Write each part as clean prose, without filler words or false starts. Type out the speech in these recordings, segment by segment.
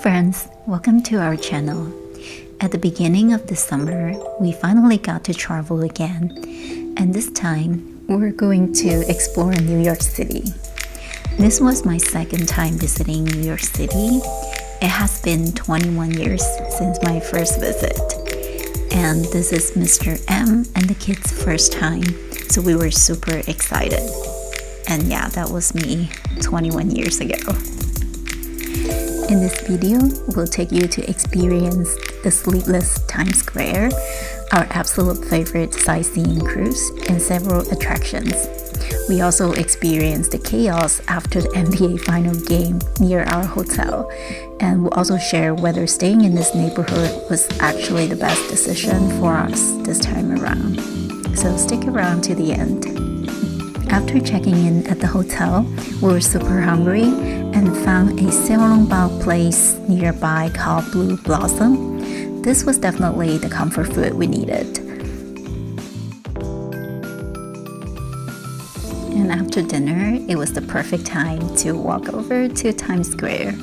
friends, welcome to our channel. At the beginning of the summer, we finally got to travel again, and this time we're going to explore New York City. This was my second time visiting New York City. It has been 21 years since my first visit, and this is Mr. M and the kids' first time, so we were super excited. And yeah, that was me 21 years ago. In this video, we'll take you to experience the sleepless Times Square, our absolute favorite sightseeing cruise, and several attractions. We also experienced the chaos after the NBA final game near our hotel, and we'll also share whether staying in this neighborhood was actually the best decision for us this time around. So stick around to the end. After checking in at the hotel, we were super hungry and found a Xiao Long Bao place nearby called Blue Blossom. This was definitely the comfort food we needed. And after dinner, it was the perfect time to walk over to Times Square.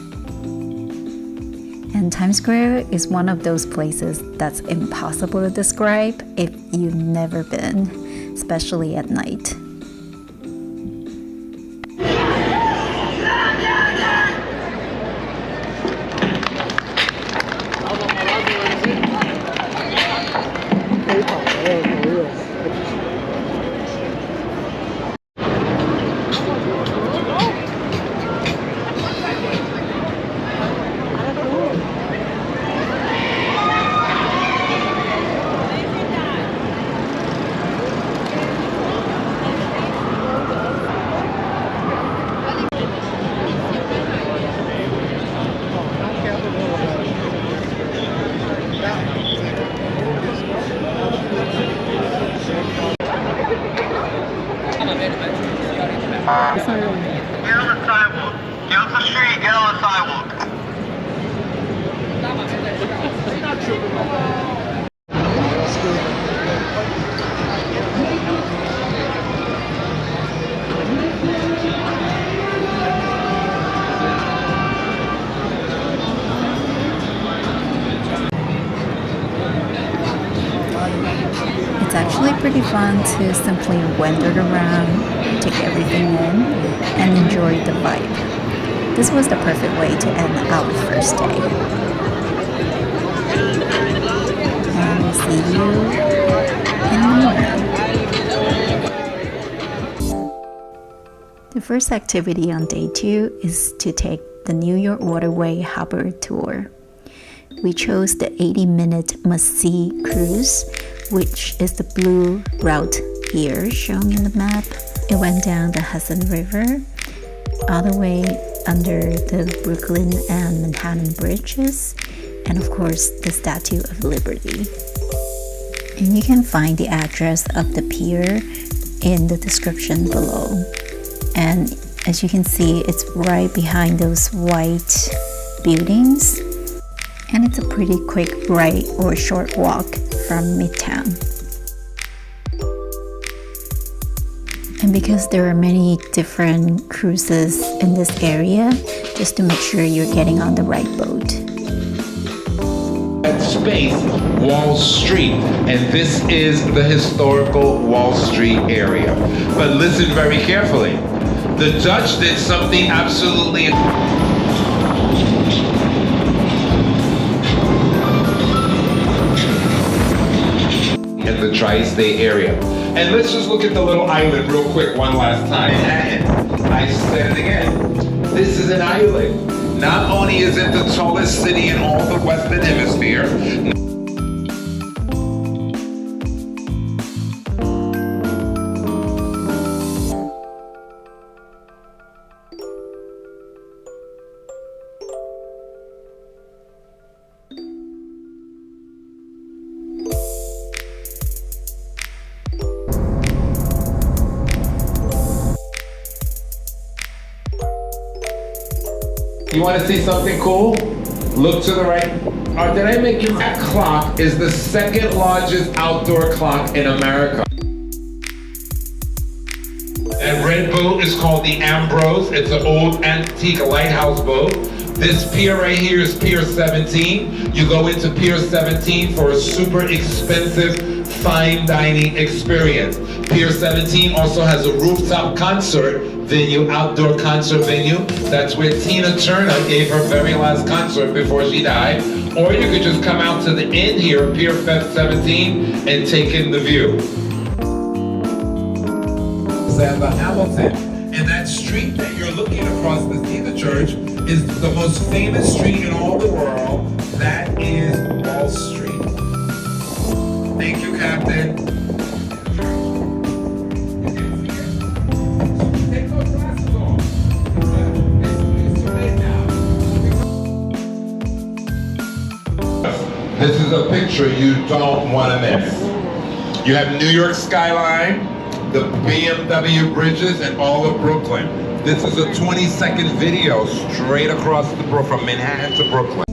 And Times Square is one of those places that's impossible to describe if you've never been, especially at night. Get on the sidewalk. Get off the street. Get on the sidewalk. It's actually pretty fun to simply wander around, take everything in, and enjoy the vibe. This was the perfect way to end our first day. And we'll see you in the morning. The first activity on day 2 is to take the New York Waterway Harbor Tour. We chose the 80-minute must-see cruise, which is the blue route here shown in the map. It went down the Hudson River, all the way under the Brooklyn and Manhattan bridges, and of course the Statue of Liberty. And you can find the address of the pier in the description below. And as you can see, it's right behind those white buildings, and it's a pretty quick right or short walk from Midtown. And because there are many different cruises in this area, just to make sure you're getting on the right boat. Space, Wall Street, and this is the historical Wall Street area. But listen very carefully. The Dutch did something absolutely in the tri-state area. And let's just look at the little island real quick one last time. Manhattan. I said it again. This is an island. Not only is it the tallest city in all the Western Hemisphere, you want to see something cool? Look to the right. Did I make you? That clock is the second largest outdoor clock in America. And red boat is called the Ambrose. It's an old antique lighthouse boat. This pier right here is Pier 17. You go into Pier 17 for a super expensive fine dining experience. Pier 17 also has a rooftop concert venue, outdoor concert venue. That's where Tina Turner gave her very last concert before she died. Or you could just come out to the end here, Pier 17, and take in the view. Sandra Hamilton. And that street that you're looking across to see the church is the most famous street in all the world. That is Wall Street. Thank you, Captain. Take those glasses off. It's too late now. This is a picture you don't want to miss. You have New York skyline, the BMW bridges, and all of Brooklyn. This is a 20-second video straight across the brook from Manhattan to Brooklyn.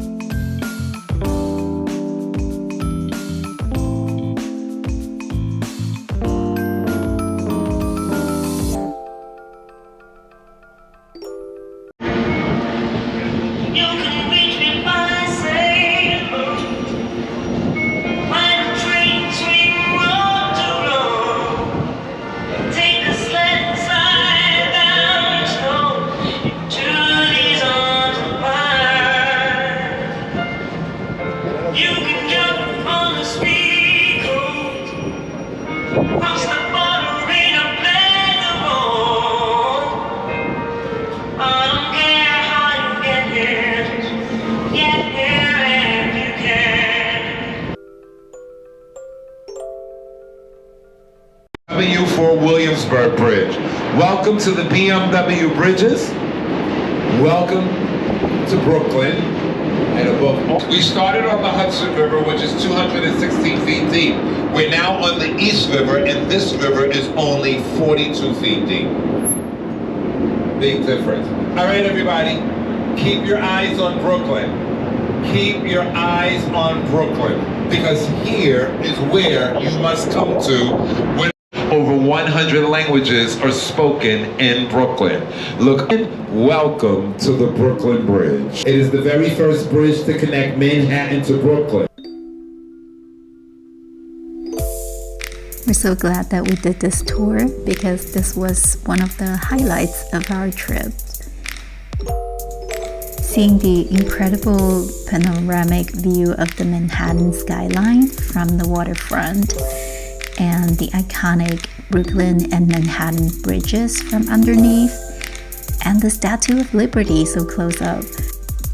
W4 Williamsburg Bridge. Welcome to the BMW bridges. Welcome to Brooklyn. And above all, we started on the Hudson River, which is 216 feet deep. We're now on the East River, and this river is only 42 feet deep. Big difference. All right, everybody, keep your eyes on Brooklyn. Keep your eyes on Brooklyn, because here is where you must come to when over 100 languages are spoken in Brooklyn. Look, welcome to the Brooklyn Bridge. It is the very first bridge to connect Manhattan to Brooklyn. We're so glad that we did this tour because this was one of the highlights of our trip. Seeing the incredible panoramic view of the Manhattan skyline from the waterfront and the iconic Brooklyn and Manhattan bridges from underneath, and the Statue of Liberty so close up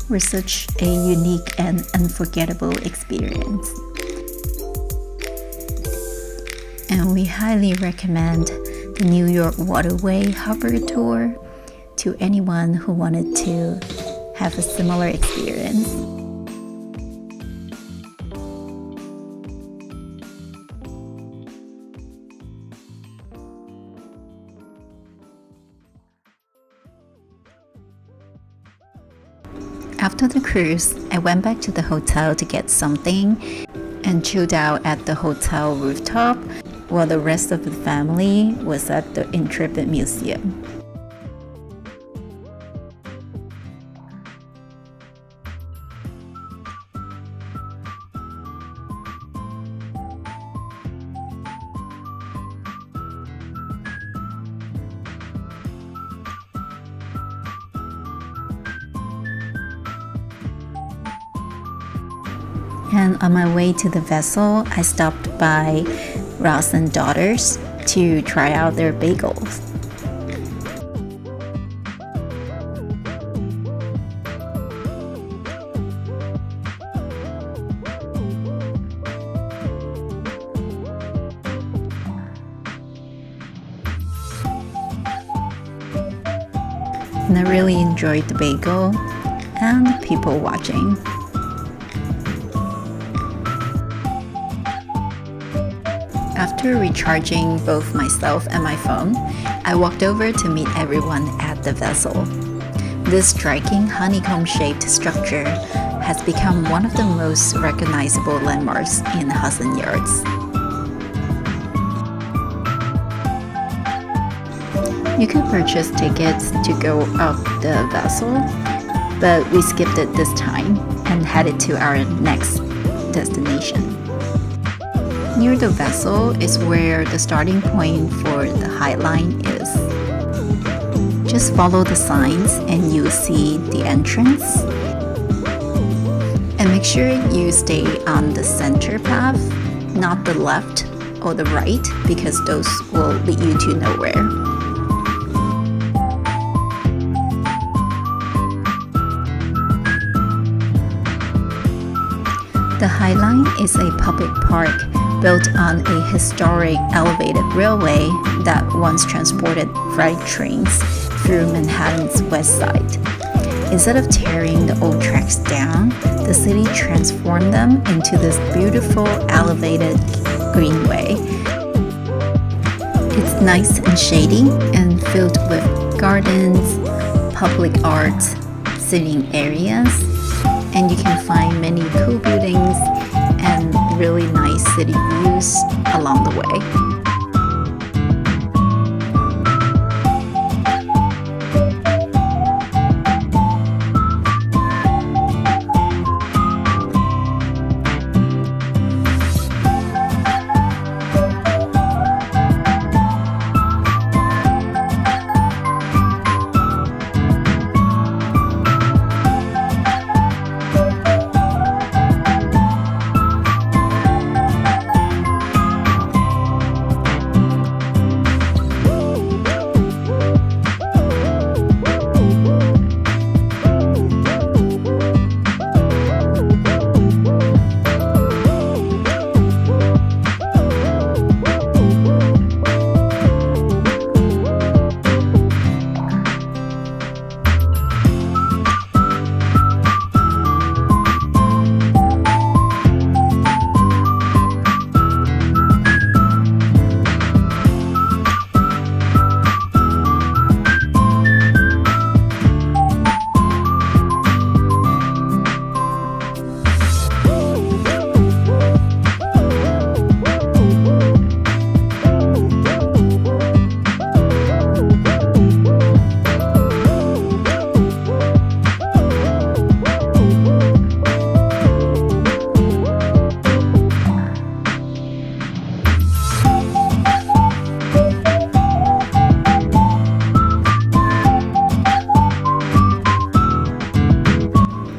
were such a unique and unforgettable experience. And we highly recommend the New York Waterway Harbor Tour to anyone who wanted to have a similar experience. After the cruise, I went back to the hotel to get something and chilled out at the hotel rooftop while the rest of the family was at the Intrepid Museum. And on my way to the vessel, I stopped by Russ Daughters to try out their bagels. And I really enjoyed the bagel and the people watching. After recharging both myself and my phone, I walked over to meet everyone at the vessel. This striking honeycomb-shaped structure has become one of the most recognizable landmarks in Hudson Yards. You could purchase tickets to go up the vessel, but we skipped it this time and headed to our next destination. Near the vessel is where the starting point for the High Line is. Just follow the signs and you'll see the entrance. And make sure you stay on the center path, not the left or the right, because those will lead you to nowhere. The High Line is a public park built on a historic elevated railway that once transported freight trains through Manhattan's west side. Instead of tearing the old tracks down, the city transformed them into this beautiful elevated greenway. It's nice and shady and filled with gardens, public art, sitting areas, and you can find many cool buildings and really nice city views along the way.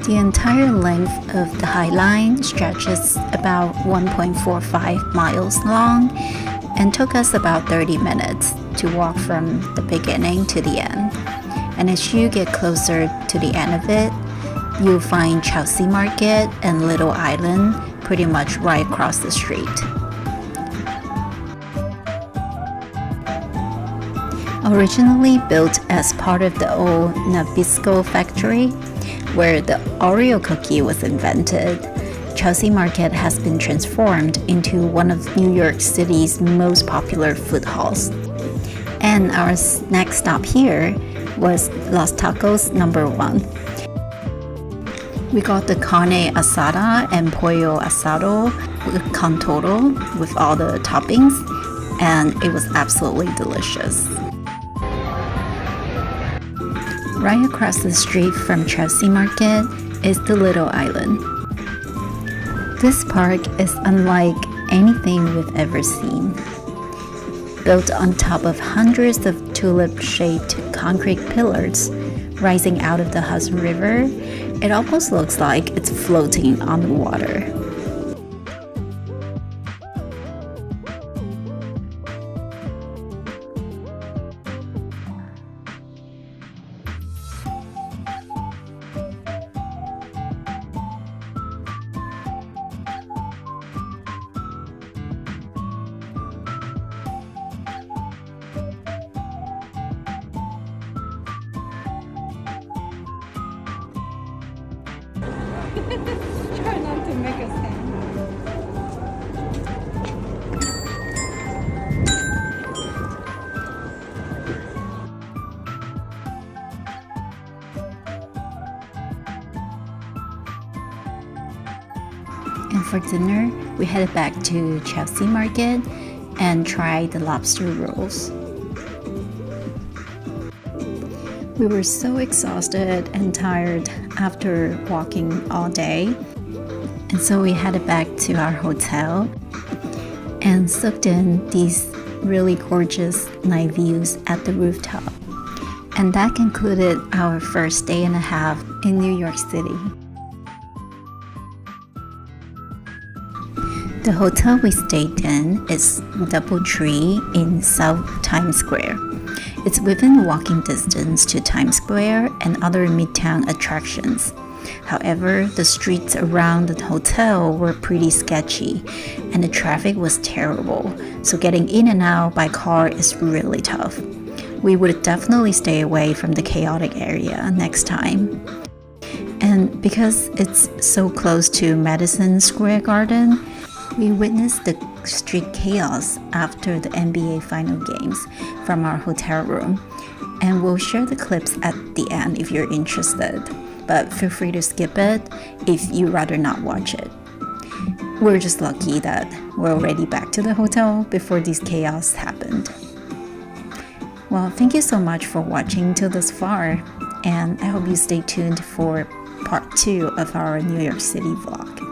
The entire length of the High Line stretches about 1.45 miles long and took us about 30 minutes to walk from the beginning to the end. And as you get closer to the end of it, you'll find Chelsea Market and Little Island pretty much right across the street. Originally built as part of the old Nabisco factory, where the Oreo cookie was invented, Chelsea Market has been transformed into one of New York City's most popular food halls. And our next stop here was Los Tacos #1. We got the carne asada and pollo asado con todo with all the toppings, and it was absolutely delicious. Right across the street from Chelsea Market is the Little Island. This park is unlike anything we've ever seen. Built on top of hundreds of tulip-shaped concrete pillars rising out of the Hudson River, it almost looks like it's floating on the water. Try not to make us angry. And for dinner, we headed back to Chelsea Market and tried the lobster rolls. We were so exhausted and tired after walking all day, and so we headed back to our hotel and soaked in these really gorgeous night views at the rooftop. And that concluded our first day and a half in New York City. The hotel we stayed in is DoubleTree in South Times Square. It's within walking distance to Times Square and other midtown attractions. However, the streets around the hotel were pretty sketchy and the traffic was terrible, so getting in and out by car is really tough. We would definitely stay away from the chaotic area next time. And because it's so close to Madison Square Garden, we witnessed the street chaos after the NBA final games from our hotel room. And we'll share the clips at the end if you're interested. But feel free to skip it if you'd rather not watch it. We're just lucky that we're already back to the hotel before this chaos happened. Well, thank you so much for watching till this far, and I hope you stay tuned for part 2 of our New York City vlog.